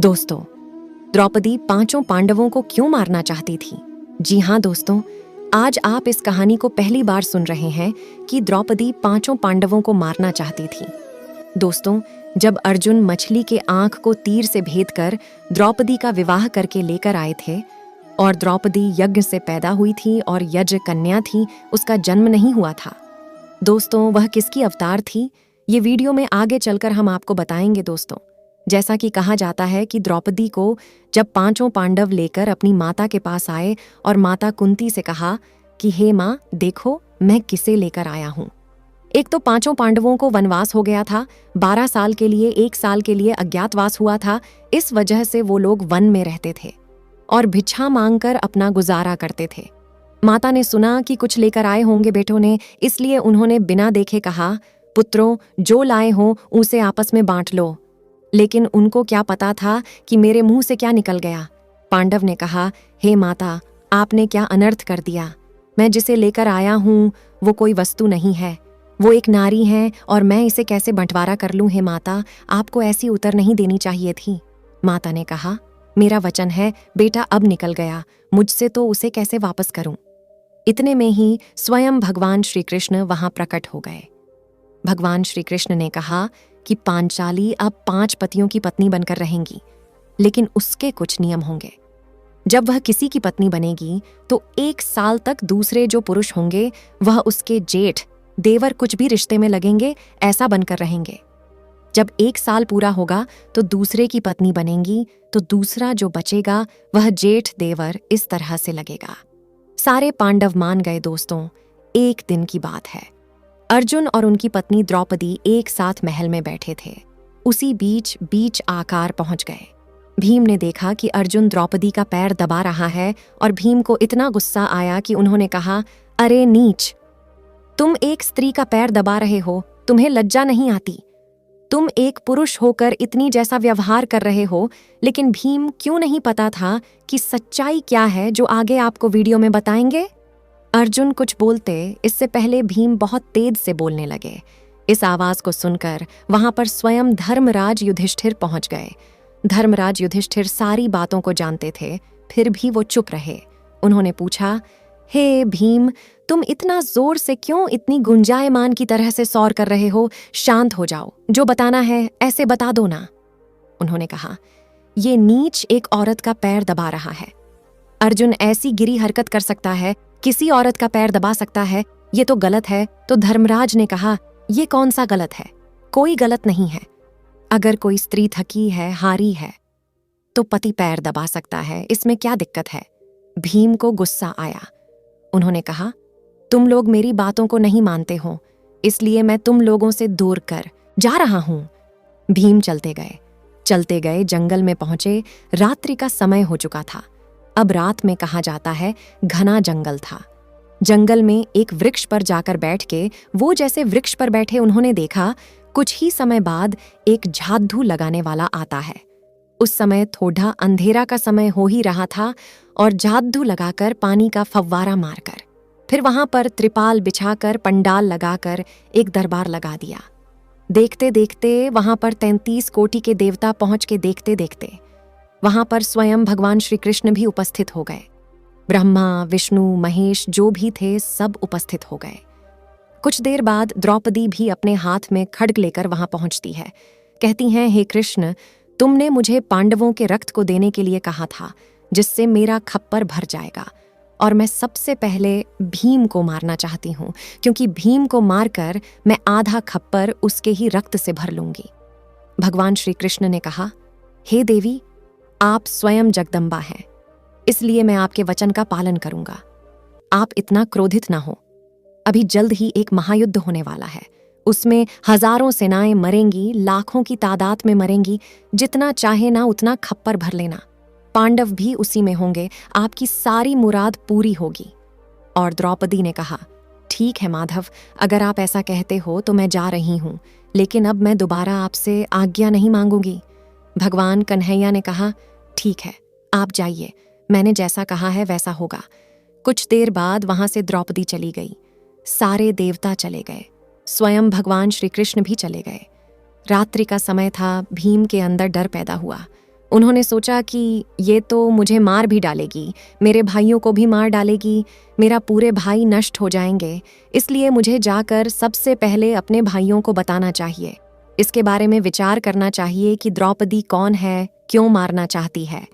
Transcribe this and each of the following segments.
दोस्तों, द्रौपदी पांचों पांडवों को क्यों मारना चाहती थी? जी हाँ दोस्तों, आज आप इस कहानी को पहली बार सुन रहे हैं कि द्रौपदी पांचों पांडवों को मारना चाहती थी। दोस्तों, जब अर्जुन मछली के आंख को तीर से भेद कर द्रौपदी का विवाह करके लेकर आए थे और द्रौपदी यज्ञ से पैदा हुई थी और यज्ञ कन्या थी, उसका जन्म नहीं हुआ था। दोस्तों, वह किसकी अवतार थी? ये वीडियो में आगे चलकर हम आपको बताएंगे दोस्तों। जैसा कि कहा जाता है कि द्रौपदी को जब पांचों पांडव लेकर अपनी माता के पास आए और माता कुंती से कहा कि हे माँ, देखो मैं किसे लेकर आया हूँ। एक तो पांचों पांडवों को वनवास हो गया था, 12 साल के लिए 1 साल के लिए अज्ञातवास हुआ था। इस वजह से वो लोग वन में रहते थे और भिक्षा मांगकर अपना गुजारा करते थे। माता ने सुना कि कुछ लेकर आए होंगे बेटों ने, इसलिए उन्होंने बिना देखे कहा, पुत्रों जो लाए हो उसे आपस में बांट लो। लेकिन उनको क्या पता था कि मेरे मुंह से क्या निकल गया। पांडव ने कहा, हे माता, आपने क्या अनर्थ कर दिया। मैं जिसे लेकर आया हूँ वो कोई वस्तु नहीं है, वो एक नारी है और मैं इसे कैसे बंटवारा कर लूं। हे माता, आपको ऐसी उत्तर नहीं देनी चाहिए थी। माता ने कहा, मेरा वचन है बेटा अब निकल गया, मुझसे तो उसे कैसे वापस करूं। इतने में ही स्वयं भगवान श्री कृष्ण वहां प्रकट हो गए। भगवान श्री कृष्ण ने कहा कि पांचाली अब 5 पतियों की पत्नी बनकर रहेंगी, लेकिन उसके कुछ नियम होंगे। जब वह किसी की पत्नी बनेगी तो 1 साल तक दूसरे जो पुरुष होंगे वह उसके जेठ देवर कुछ भी रिश्ते में लगेंगे ऐसा बनकर रहेंगे। जब 1 साल पूरा होगा तो दूसरे की पत्नी बनेंगी तो दूसरा जो बचेगा वह जेठ देवर इस तरह से लगेगा। सारे पांडव मान गए दोस्तों। एक दिन की बात है, अर्जुन और उनकी पत्नी द्रौपदी एक साथ महल में बैठे थे। उसी बीच आकार पहुंच गए। भीम ने देखा कि अर्जुन द्रौपदी का पैर दबा रहा है और भीम को इतना गुस्सा आया कि उन्होंने कहा, अरे नीच, तुम एक स्त्री का पैर दबा रहे हो, तुम्हें लज्जा नहीं आती? तुम एक पुरुष होकर इतनी जैसा व्यवहार कर रहे हो। लेकिन भीम क्यों नहीं पता था कि सच्चाई क्या है, जो आगे आपको वीडियो में बताएंगे। अर्जुन कुछ बोलते इससे पहले भीम बहुत तेज से बोलने लगे। इस आवाज को सुनकर वहां पर स्वयं धर्मराज युधिष्ठिर पहुंच गए। धर्मराज युधिष्ठिर सारी बातों को जानते थे, फिर भी वो चुप रहे। उन्होंने पूछा, हे भीम, तुम इतना जोर से क्यों इतनी गुंजायमान की तरह से सौर कर रहे हो? शांत हो जाओ, जो बताना है ऐसे बता दो ना। उन्होंने कहा, ये नीच एक औरत का पैर दबा रहा है। अर्जुन ऐसी गिरी हरकत कर सकता है, किसी औरत का पैर दबा सकता है, ये तो गलत है। तो धर्मराज ने कहा, ये कौन सा गलत है? कोई गलत नहीं है। अगर कोई स्त्री थकी है, हारी है, तो पति पैर दबा सकता है, इसमें क्या दिक्कत है? भीम को गुस्सा आया। उन्होंने कहा, तुम लोग मेरी बातों को नहीं मानते हो, इसलिए मैं तुम लोगों से दूर कर जा रहा हूं। भीम चलते गए जंगल में पहुंचे। रात्रि का समय हो चुका था। अब रात में कहा जाता है घना जंगल था। जंगल में एक वृक्ष पर जाकर बैठ के वो जैसे वृक्ष पर बैठे उन्होंने देखा, कुछ ही समय बाद एक झाद्धू लगाने वाला आता है। उस समय थोड़ा अंधेरा का समय हो ही रहा था और झाद्धू लगाकर पानी का फव्वारा मारकर फिर वहां पर त्रिपाल बिछाकर पंडाल लगाकर एक दरबार लगा दिया। देखते देखते वहां पर 33 कोटि के देवता पहुंच के देखते वहां पर स्वयं भगवान श्री कृष्ण भी उपस्थित हो गए। ब्रह्मा, विष्णु, महेश जो भी थे सब उपस्थित हो गए। कुछ देर बाद द्रौपदी भी अपने हाथ में खड्ग लेकर वहां पहुंचती है। कहती हैं, हे कृष्ण, तुमने मुझे पांडवों के रक्त को देने के लिए कहा था, जिससे मेरा खप्पर भर जाएगा, और मैं सबसे पहले भीम को मारना चाहती हूँ, क्योंकि भीम को मारकर मैं आधा खप्पर उसके ही रक्त से भर लूंगी। भगवान श्री कृष्ण ने कहा, हे देवी, आप स्वयं जगदम्बा हैं, इसलिए मैं आपके वचन का पालन करूंगा। आप इतना क्रोधित ना हो। अभी जल्द ही एक महायुद्ध होने वाला है, उसमें हजारों सेनाएं मरेंगी, लाखों की तादाद में मरेंगी। जितना चाहे ना उतना खप्पर भर लेना। पांडव भी उसी में होंगे, आपकी सारी मुराद पूरी होगी। और द्रौपदी ने कहा, ठीक है माधव, अगर आप ऐसा कहते हो तो मैं जा रही हूं, लेकिन अब मैं दोबारा आपसे आज्ञा नहीं मांगूंगी। भगवान कन्हैया ने कहा, ठीक है, आप जाइए, मैंने जैसा कहा है वैसा होगा। कुछ देर बाद वहां से द्रौपदी चली गई। सारे देवता चले गए, स्वयं भगवान श्री कृष्ण भी चले गए। रात्रि का समय था। भीम के अंदर डर पैदा हुआ। उन्होंने सोचा कि ये तो मुझे मार भी डालेगी, मेरे भाइयों को भी मार डालेगी, मेरा पूरे भाई नष्ट हो जाएंगे, इसलिए मुझे जाकर सबसे पहले अपने भाइयों को बताना चाहिए। इसके बारे में विचार करना चाहिए कि द्रौपदी कौन है, क्यों मारना चाहती है।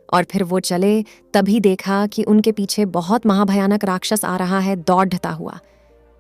और फिर वो चले, तभी देखा कि उनके पीछे बहुत महाभयानक राक्षस आ रहा है दौड़ता हुआ।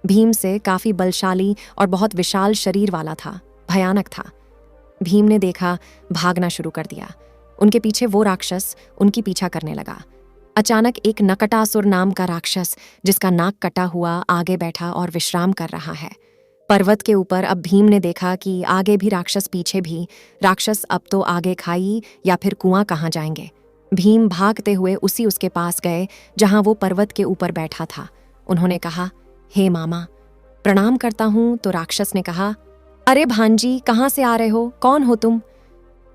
भीम से काफी बलशाली और बहुत विशाल शरीर वाला था, भयानक था। भीम ने देखा, भागना शुरू कर दिया। उनके पीछे वो राक्षस उनकी पीछा करने लगा। अचानक एक नकटासुर नाम का राक्षस, जिसका नाक कटा हुआ, आगे बैठा और विश्राम कर रहा है पर्वत के ऊपर। अब भीम ने देखा कि आगे भी राक्षस, पीछे भी राक्षस। अब तो आगे खाई या फिर कुआं कहाँ जाएंगे। भीम भागते हुए उसके पास गए जहां वो पर्वत के ऊपर बैठा था। उन्होंने कहा, हे मामा, प्रणाम करता हूं। तो राक्षस ने कहा, अरे भांजी, कहाँ से आ रहे हो, कौन हो तुम?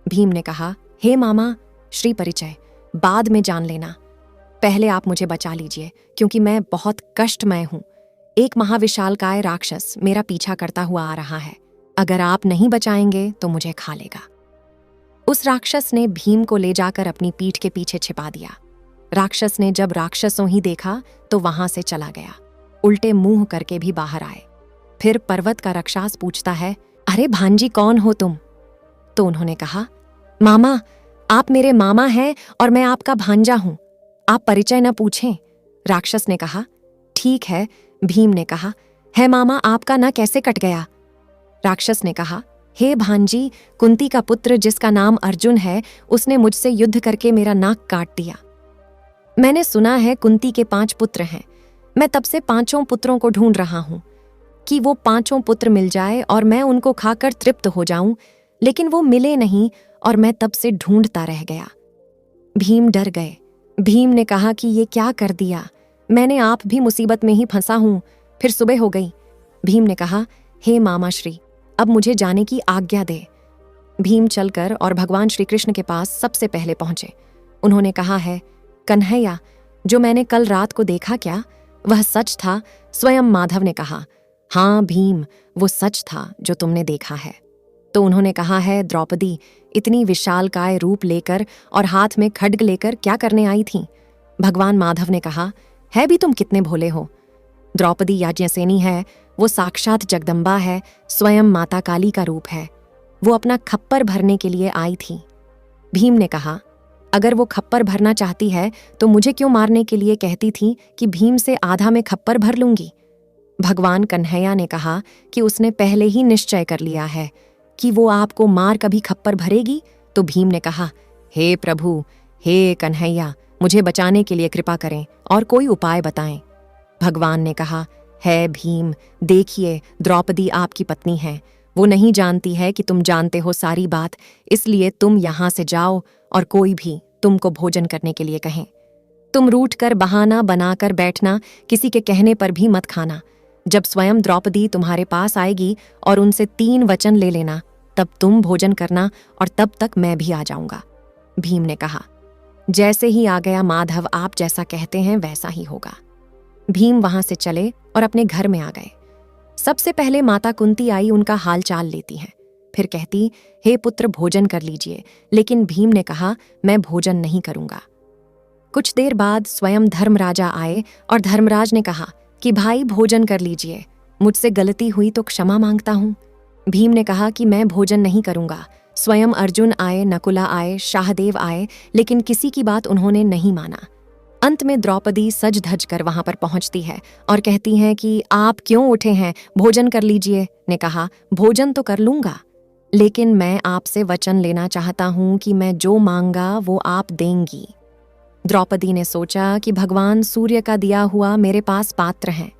भीम ने कहा, हे मामा, श्री परिचय बाद में जान लेना, पहले आप मुझे बचा लीजिए, क्योंकि मैं बहुत कष्टमय हूं। एक महाविशालकाय राक्षस मेरा पीछा करता हुआ आ रहा है। अगर आप नहीं बचाएंगे तो मुझे खा लेगा। उस राक्षस ने भीम को ले जाकर अपनी पीठ के पीछे छिपा दिया। राक्षस ने जब राक्षसों ही देखा तो वहां से चला गया, उल्टे मुंह करके भी बाहर आए। फिर पर्वत का राक्षस पूछता है, अरे भांजी, कौन हो तुम? तो उन्होंने कहा, मामा, आप मेरे मामा हैं और मैं आपका भांजा हूं, आप परिचय न पूछें। राक्षस ने कहा, ठीक है। भीम ने कहा, है मामा, आपका ना कैसे कट गया? राक्षस ने कहा, हे भांजी, कुंती का पुत्र जिसका नाम अर्जुन है, उसने मुझसे युद्ध करके मेरा नाक काट दिया। मैंने सुना है कुंती के 5 पुत्र हैं। मैं तब से 5 पुत्रों को ढूंढ रहा हूं कि वो 5 पुत्र मिल जाए और मैं उनको खाकर तृप्त हो जाऊं, लेकिन वो मिले नहीं और मैं तब से ढूंढता रह गया। भीम डर गए। भीम ने कहा कि ये क्या कर दिया, मैंने आप भी मुसीबत में ही फंसा हूं। फिर सुबह हो गई। भीम ने कहा, हे मामा श्री, अब मुझे जाने की आज्ञा दे। भीम चलकर और भगवान श्री कृष्ण के पास सबसे पहले पहुंचे। उन्होंने कहा है, कन्हैया, जो मैंने कल रात को देखा क्या वह सच था? स्वयं माधव ने कहा, हाँ भीम, वो सच था जो तुमने देखा है। तो उन्होंने कहा है, द्रौपदी इतनी विशालकाय रूप लेकर और हाथ में खड्ग लेकर क्या करने आई थी? भगवान माधव ने कहा, है भी तुम कितने भोले हो। द्रौपदी याज्ञसेनी है, वो साक्षात जगदम्बा है, स्वयं माता काली का रूप है। वो अपना खप्पर भरने के लिए आई थी। भीम ने कहा, अगर वो खप्पर भरना चाहती है तो मुझे क्यों मारने के लिए कहती थी कि भीम से आधा में खप्पर भर लूंगी। भगवान कन्हैया ने कहा कि उसने पहले ही निश्चय कर लिया है कि वो आपको मार कभी खप्पर भरेगी। तो भीम ने कहा, हे प्रभु, हे कन्हैया, मुझे बचाने के लिए कृपा करें और कोई उपाय बताएं। भगवान ने कहा, है भीम, देखिए द्रौपदी आपकी पत्नी है, वो नहीं जानती है कि तुम जानते हो सारी बात, इसलिए तुम यहाँ से जाओ और कोई भी तुमको भोजन करने के लिए कहें। तुम रूठ कर बहाना बनाकर बैठना, किसी के कहने पर भी मत खाना। जब स्वयं द्रौपदी तुम्हारे पास आएगी और उनसे 3 वचन ले लेना, तब तुम भोजन करना और तब तक मैं भी आ जाऊंगा। भीम ने कहा, जैसे ही आ गया माधव, आप जैसा कहते हैं वैसा ही होगा। भीम वहां से चले और अपने घर में आ गए। सबसे पहले माता कुंती आई, उनका हाल चाल लेती हैं। फिर कहती, हे पुत्र, भोजन कर लीजिए। लेकिन भीम ने कहा, मैं भोजन नहीं करूंगा। कुछ देर बाद स्वयं धर्मराजा आए और धर्मराज ने कहा कि भाई भोजन कर लीजिए, मुझसे गलती हुई तो क्षमा मांगता हूं। भीम ने कहा कि मैं भोजन नहीं करूंगा। स्वयं अर्जुन आए, नकुला आए, शाहदेव आए, लेकिन किसी की बात उन्होंने नहीं माना। अंत में द्रौपदी सज धज कर वहां पर पहुंचती है और कहती हैं कि आप क्यों उठे हैं, भोजन कर लीजिए। ने कहा, भोजन तो कर लूंगा, लेकिन मैं आपसे वचन लेना चाहता हूं कि मैं जो मांगा वो आप देंगी। द्रौपदी ने सोचा कि भगवान सूर्य का दिया हुआ मेरे पास पात्र है।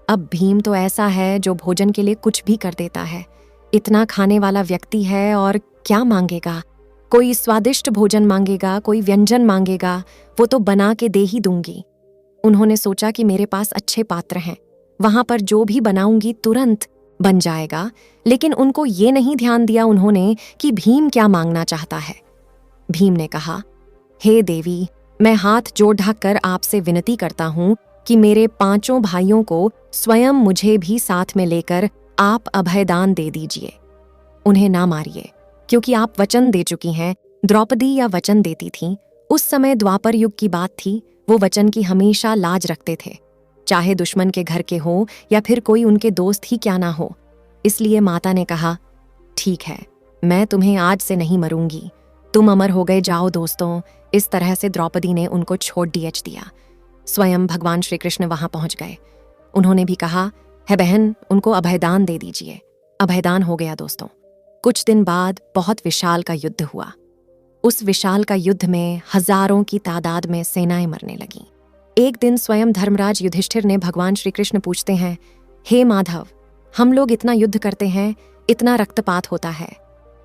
अब भीम तो ऐसा है जो भोजन के लिए कुछ भी कर देता है, इतना खाने वाला व्यक्ति है और क्या मांगेगा। कोई स्वादिष्ट भोजन मांगेगा, कोई व्यंजन मांगेगा, वो तो बना के दे ही दूंगी। उन्होंने सोचा कि मेरे पास अच्छे पात्र हैं, वहां पर जो भी बनाऊंगी तुरंत बन जाएगा। लेकिन उनको ये नहीं ध्यान दिया उन्होंने कि भीम क्या मांगना चाहता है। भीम ने कहा, हे देवी, मैं हाथ जोड़ ढक कर आपसे विनती करता हूं कि मेरे 5 भाइयों को स्वयं मुझे भी साथ में लेकर आप अभयदान दे दीजिए। उन्हें ना मारिए, क्योंकि आप वचन दे चुकी हैं द्रौपदी या वचन देती थी। उस समय द्वापर युग की बात थी। वो वचन की हमेशा लाज रखते थे, चाहे दुश्मन के घर के हो या फिर कोई उनके दोस्त ही क्यों ना हो। इसलिए माता ने कहा, ठीक है, मैं तुम्हें आज से नहीं मरूंगी, तुम अमर हो गए, जाओ दोस्तों। इस तरह से द्रौपदी ने उनको छोड़ दिया। स्वयं भगवान श्री कृष्ण वहां पहुंच गए। उन्होंने भी कहा, है बहन, उनको अभयदान दे दीजिए। अभयदान हो गया दोस्तों। कुछ दिन बाद बहुत विशाल का युद्ध हुआ। उस विशाल का युद्ध में हजारों की तादाद में सेनाएं मरने लगीं। एक दिन स्वयं धर्मराज युधिष्ठिर ने भगवान श्री कृष्ण पूछते हैं, हे माधव, हम लोग इतना युद्ध करते हैं, इतना रक्तपात होता है,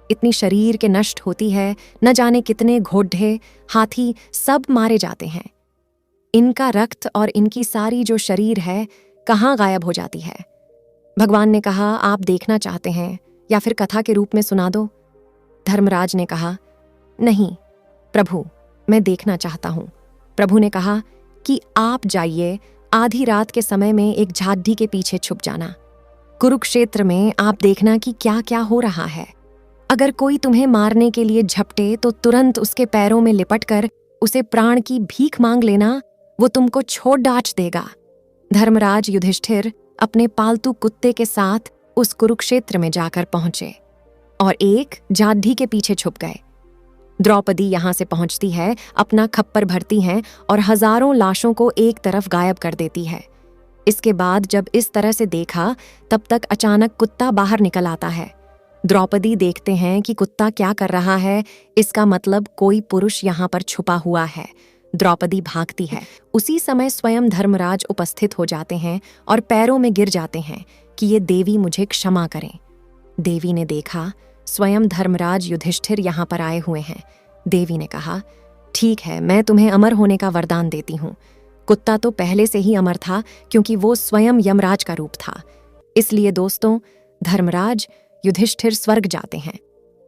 इतनी शरीर के नष्ट होती है, न जाने कितने घोड़े, हाथी सब मारे जाते हैं। इनका रक्त और इनकी सारी जो शरीर है कहाँ गायब हो जाती है? भगवान ने कहा, आप देखना चाहते हैं या फिर कथा के रूप में सुना दो? धर्मराज ने कहा, नहीं प्रभु, मैं देखना चाहता हूं। प्रभु ने कहा कि आप जाइए, आधी रात के समय में एक झाड़ी के पीछे छुप जाना। कुरुक्षेत्र में आप देखना कि क्या क्या हो रहा है। अगर कोई तुम्हें मारने के लिए झपटे तो तुरंत उसके पैरों में लिपटकर उसे प्राण की भीख मांग लेना, वो तुमको छोड़ डांच देगा। धर्मराज युधिष्ठिर अपने पालतू कुत्ते के साथ उस कुरुक्षेत्र में जाकर पहुंचे और एक झाड़ी के पीछे छुप गए। द्रौपदी यहां से पहुंचती है, अपना खप्पर भरती हैं और हजारों लाशों को एक तरफ गायब कर देती है। इसके बाद जब इस तरह से देखा, तब तक अचानक कुत्ता बाहर निकल आता है। द्रौपदी देखते हैं कि कुत्ता क्या कर रहा है, इसका मतलब कोई पुरुष यहाँ पर छुपा हुआ है। द्रौपदी भागती है। उसी समय स्वयं धर्मराज उपस्थित हो जाते हैं और पैरों में गिर जाते हैं कि ये देवी मुझे क्षमा करें। देवी ने देखा स्वयं धर्मराज युधिष्ठिर यहाँ पर आए हुए हैं। देवी ने कहा, ठीक है, मैं तुम्हें अमर होने का वरदान देती हूँ। कुत्ता तो पहले से ही अमर था क्योंकि वो स्वयं यमराज का रूप था। इसलिए दोस्तों, धर्मराज युधिष्ठिर स्वर्ग जाते हैं।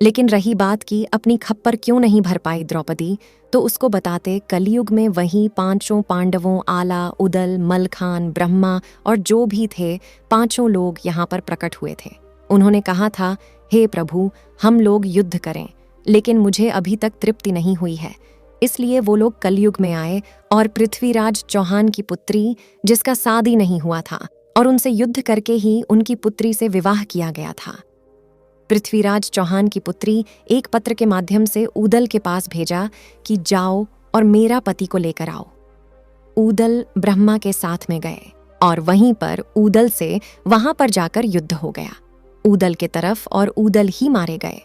लेकिन रही बात कि अपनी खप्पर क्यों नहीं भर पाई द्रौपदी, तो उसको बताते कलयुग में वही पांचों पांडवों, आला, उदल, मलखान, ब्रह्मा और जो भी थे, पांचों लोग यहाँ पर प्रकट हुए थे। उन्होंने कहा था, हे प्रभु, हम लोग युद्ध करें, लेकिन मुझे अभी तक तृप्ति नहीं हुई है। इसलिए वो लोग कलयुग में आए और पृथ्वीराज चौहान की पुत्री, जिसका शादी नहीं हुआ था, और उनसे युद्ध करके ही उनकी पुत्री से विवाह किया गया था। पृथ्वीराज चौहान की पुत्री एक पत्र के माध्यम से ऊदल के पास भेजा कि जाओ और मेरा पति को लेकर आओ। ऊदल ब्रह्मा के साथ में गए और वहीं पर ऊदल से वहां पर जाकर युद्ध हो गया। ऊदल के तरफ और ऊदल ही मारे गए।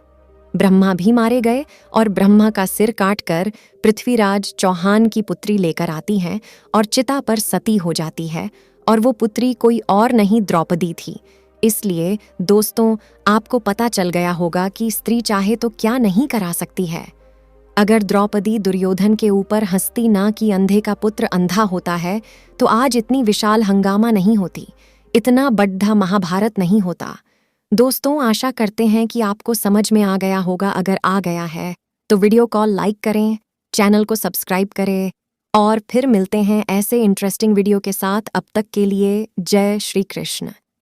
ब्रह्मा भी मारे गए और ब्रह्मा का सिर काटकर पृथ्वीराज चौहान की पुत्री लेकर आती है और चिता पर सती हो जाती है, और वो पुत्री कोई और नहीं द्रौपदी थी। इसलिए दोस्तों, आपको पता चल गया होगा कि स्त्री चाहे तो क्या नहीं करा सकती है। अगर द्रौपदी दुर्योधन के ऊपर हंसती ना कि अंधे का पुत्र अंधा होता है, तो आज इतनी विशाल हंगामा नहीं होती, इतना बड़ा महाभारत नहीं होता। दोस्तों, आशा करते हैं कि आपको समझ में आ गया होगा। अगर आ गया है तो वीडियो को लाइक करें, चैनल को सब्सक्राइब करें और फिर मिलते हैं ऐसे इंटरेस्टिंग वीडियो के साथ। अब तक के लिए जय श्री कृष्ण।